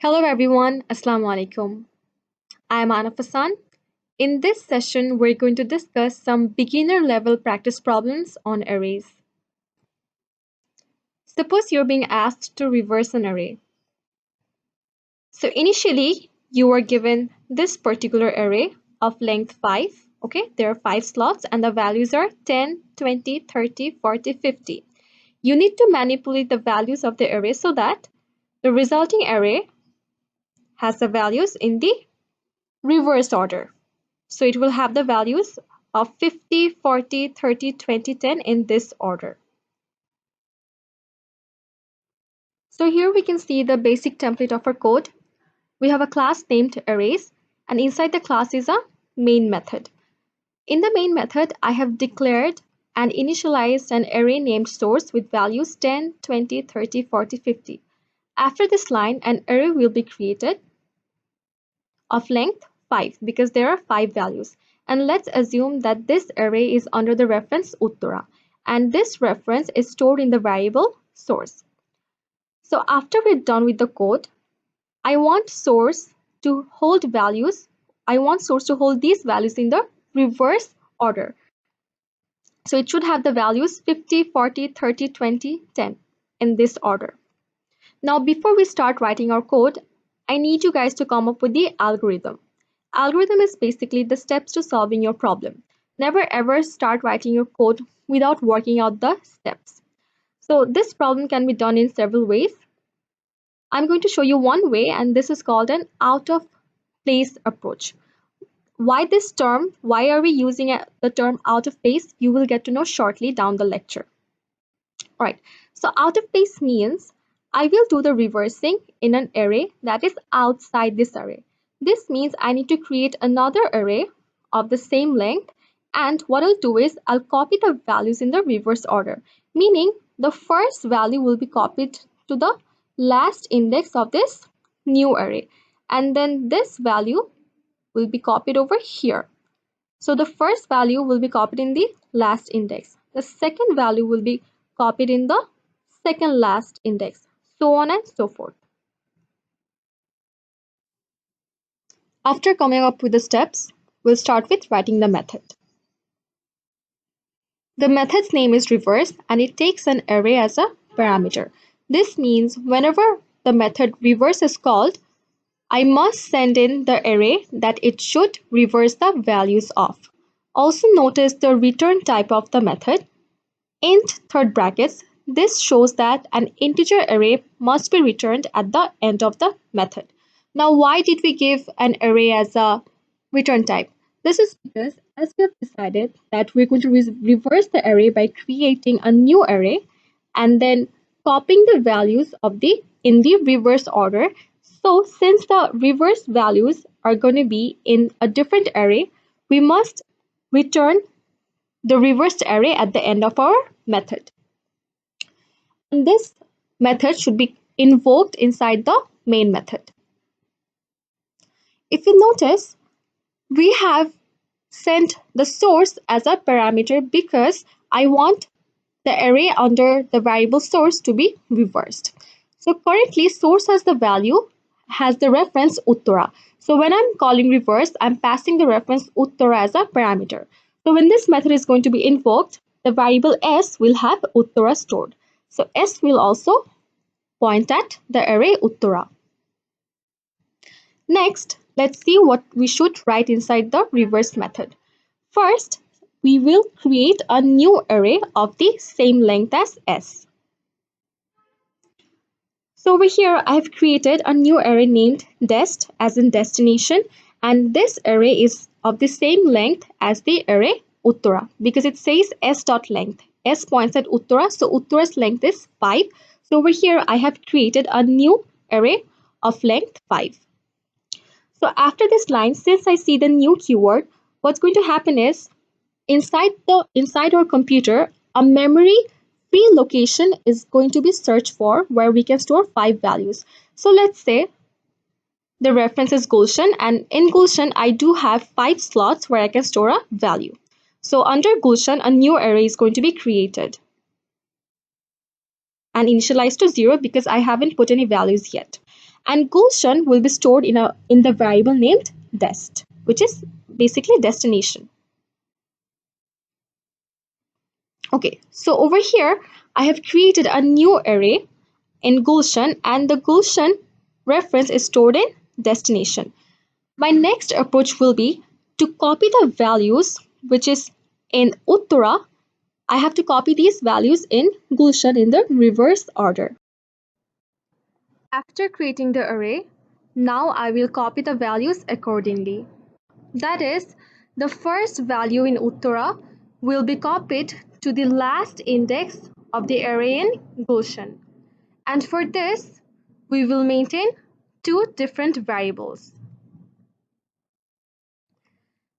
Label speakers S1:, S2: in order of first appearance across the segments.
S1: Hello everyone, Assalamu alaikum. I am Anaf Hassan. In this session, we're going to discuss some beginner level practice problems on arrays. Suppose you're being asked to reverse an array. So initially, you were given this particular array of length 5. Okay, there are 5 slots and the values are 10, 20, 30, 40, 50. You need to manipulate the values of the array so that the resulting array has the values in the reverse order. So it will have the values of 50, 40, 30, 20, 10 in this order. So here we can see the basic template of our code. We have a class named arrays, and inside the class is a main method. In the main method, I have declared and initialized an array named source with values 10, 20, 30, 40, 50. After this line, an array will be created of length 5 because there are 5 values. And let's assume that this array is under the reference Uttara, and this reference is stored in the variable source. So after we're done with the code, I want source to hold values. I want source to hold these values in the reverse order. So it should have the values 50, 40, 30, 20, 10 in this order. Now before we start writing our code, I need you guys to come up with the algorithm. Algorithm is basically the steps to solving your problem. Never ever start writing your code without working out the steps. So this problem can be done in several ways. I'm going to show you one way, and this is called an out of place approach. Why this term? Why are we using the term out of place? You will get to know shortly down the lecture. Alright, so out of place means I will do the reversing in an array that is outside this array. This means I need to create another array of the same length, and what I'll do is I'll copy the values in the reverse order, meaning the first value will be copied to the last index of this new array, and then this value will be copied over here. So the first value will be copied in the last index. The second value will be copied in the second last index, so on and so forth. After coming up with the steps, we'll start with writing the method. The method's name is reverse and it takes an array as a parameter. This means whenever the method reverse is called, I must send in the array that it should reverse the values of. Also notice the return type of the method. Int third brackets. This shows that an integer array must be returned at the end of the method. Now, why did we give an array as a return type? This is because as we have decided that we're going to reverse the array by creating a new array and then copying the values of in the reverse order. So since the reverse values are going to be in a different array, we must return the reversed array at the end of our method. And this method should be invoked inside the main method. If you notice, we have sent the source as a parameter because I want the array under the variable source to be reversed. So currently source has the reference Uttara. So when I'm calling reverse, I'm passing the reference Uttara as a parameter. So when this method is going to be invoked, the variable s will have Uttara stored. So s will also point at the array Uttara. Next, let's see what we should write inside the reverse method. First, we will create a new array of the same length as s. So over here, I have created a new array named dest as in destination, and this array is of the same length as the array Uttara because it says s.length. S points at Uttara, so Uttara's length is 5. So over here, I have created a new array of length 5. So after this line, since I see the new keyword, what's going to happen is inside our computer, a memory free location is going to be searched for where we can store 5 values. So let's say the reference is Gulshan, and in Gulshan I do have 5 slots where I can store a value. So under Gulshan, a new array is going to be created and initialized to 0 because I haven't put any values yet. And Gulshan will be stored in the variable named dest, which is basically destination. Okay, so over here I have created a new array in Gulshan, and the Gulshan reference is stored in destination. My next approach will be to copy the values which is in Uttara. I have to copy these values in Gulshan in the reverse order. After creating the array, now I will copy the values accordingly. That is, the first value in Uttara will be copied to the last index of the array in Gulshan. And for this, we will maintain two different variables.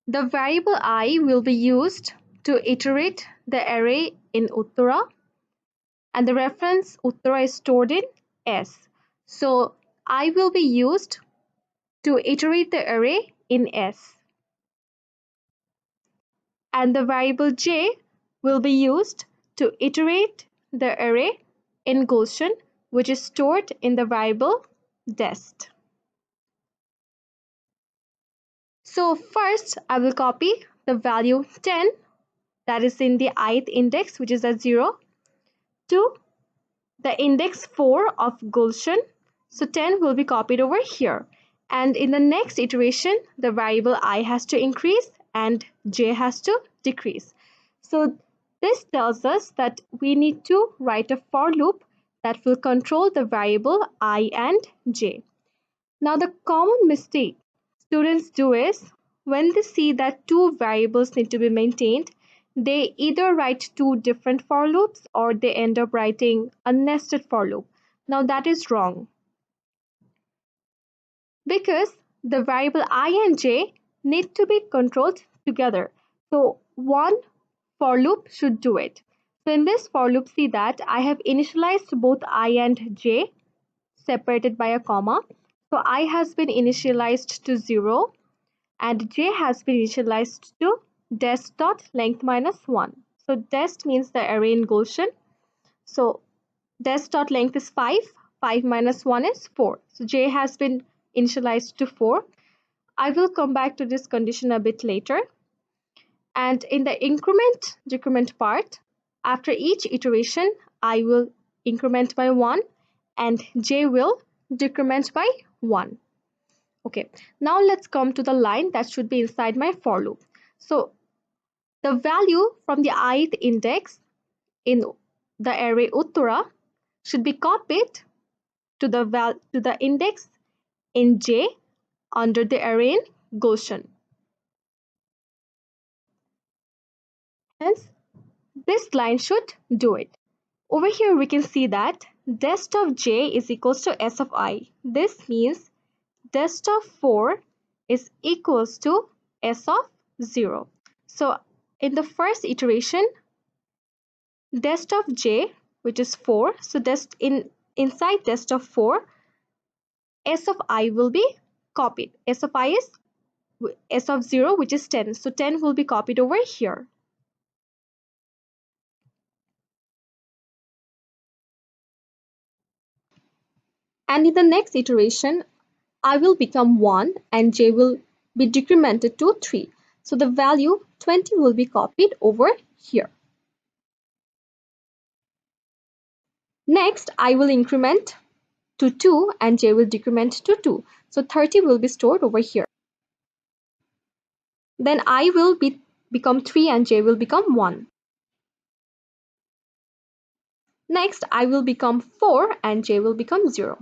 S1: The variable I will be used to iterate the array in Uttara, and the reference Uttara is stored in S. So I will be used to iterate the array in S. And the variable J will be used to iterate the array in Gulshan, which is stored in the variable dest. So first I will copy the value 10, that is in the ith index, which is at 0, to the index 4 of Gulshan. So 10 will be copied over here. And in the next iteration, the variable I has to increase and J has to decrease. So this tells us that we need to write a for loop that will control the variable I and J. Now the common mistake students do is when they see that two variables need to be maintained, they either write two different for loops or they end up writing a nested for loop. Now that is wrong because the variable I and j need to be controlled together. So one for loop should do it. So in this for loop, see that I have initialized both I and j separated by a comma. So I has been initialized to 0 and j has been initialized to dest dot length minus 1. So dest means the array in Gaussian. So dest dot length is 5. 5 minus 1 is 4. So j has been initialized to 4. I will come back to this condition a bit later. And in the increment decrement part, after each iteration, I will increment by 1 and j will decrement by 1. Okay, now let's come to the line that should be inside my for loop. So the value from the ith index in the array Uttara should be copied to the index in J under the array in Gaussian. Hence, this line should do it. Over here, we can see that dest of J is equals to S of I. This means dest of 4 is equals to S of 0. So in the first iteration, dest of j, which is 4, so inside dest of 4, s of I will be copied. S of I is s of 0, which is 10. So 10 will be copied over here. And in the next iteration, I will become 1 and j will be decremented to 3. So the value 20 will be copied over here. Next, I will increment to 2 and j will decrement to 2. So 30 will be stored over here. Then I will become 3 and j will become 1. Next, I will become 4 and j will become 0.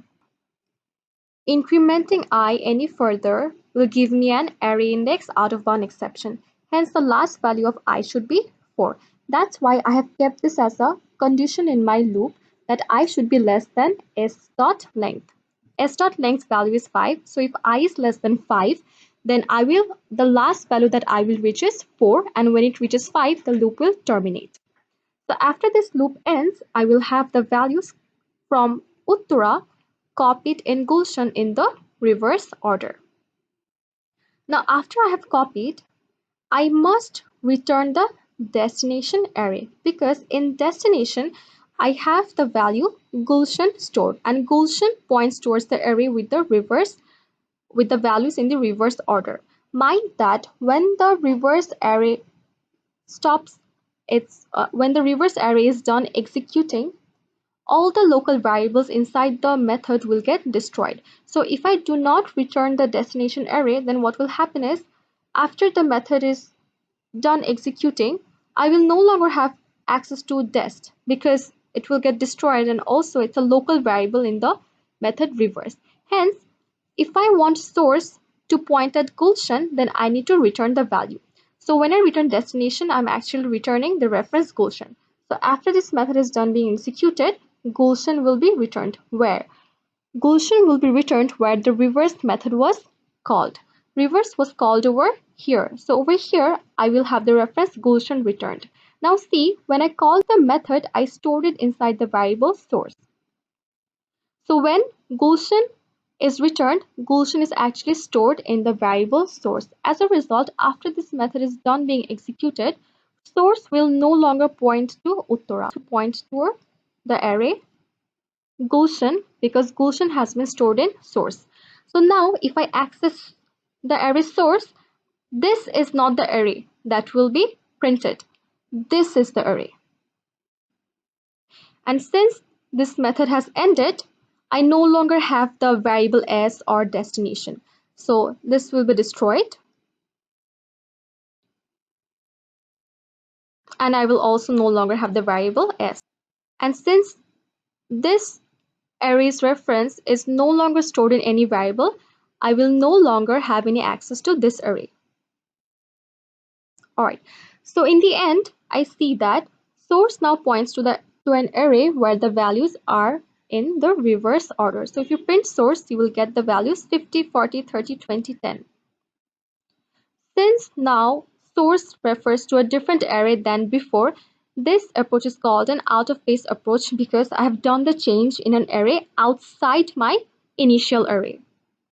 S1: Incrementing I any further will give me an array index out of bound exception. Hence, the last value of I should be 4. That's why I have kept this as a condition in my loop that I should be less than s dot length. S dot length value is 5. So if I is less than 5, then the last value that I will reach is 4, and when it reaches 5, the loop will terminate. So after this loop ends, I will have the values from Uttara copied in Gulshan in the reverse order. Now after I have copied, I must return the destination array because in destination I have the value Gulshan stored, and Gulshan points towards the array with the values in the reverse order. Mind that when the reverse array when the reverse array is done executing, all the local variables inside the method will get destroyed. So if I do not return the destination array, then what will happen is after the method is done executing, I will no longer have access to dest because it will get destroyed, and also it's a local variable in the method reverse. Hence, if I want source to point at Gulshan, then I need to return the value. So when I return destination, I'm actually returning the reference Gulshan. So after this method is done being executed, Gulshan will be returned where? Gulshan will be returned where the reverse method was called. Reverse was called over here. So over here, I will have the reference Gulshan returned. Now see, when I called the method, I stored it inside the variable source. So when Gulshan is returned, Gulshan is actually stored in the variable source. As a result, after this method is done being executed, source will no longer point to Uttara, to point toward the array Gulshan because Gulshan has been stored in source. So now if I access the array source, this is not the array that will be printed. This is the array. And since this method has ended, I no longer have the variable s or destination. So this will be destroyed. And I will also no longer have the variable s. And since this array's reference is no longer stored in any variable, I will no longer have any access to this array. Alright, so in the end, I see that source now points to an array where the values are in the reverse order. So if you print source, you will get the values 50, 40, 30, 20, 10. Since now source refers to a different array than before, this approach is called an out-of-base approach because I have done the change in an array outside my initial array.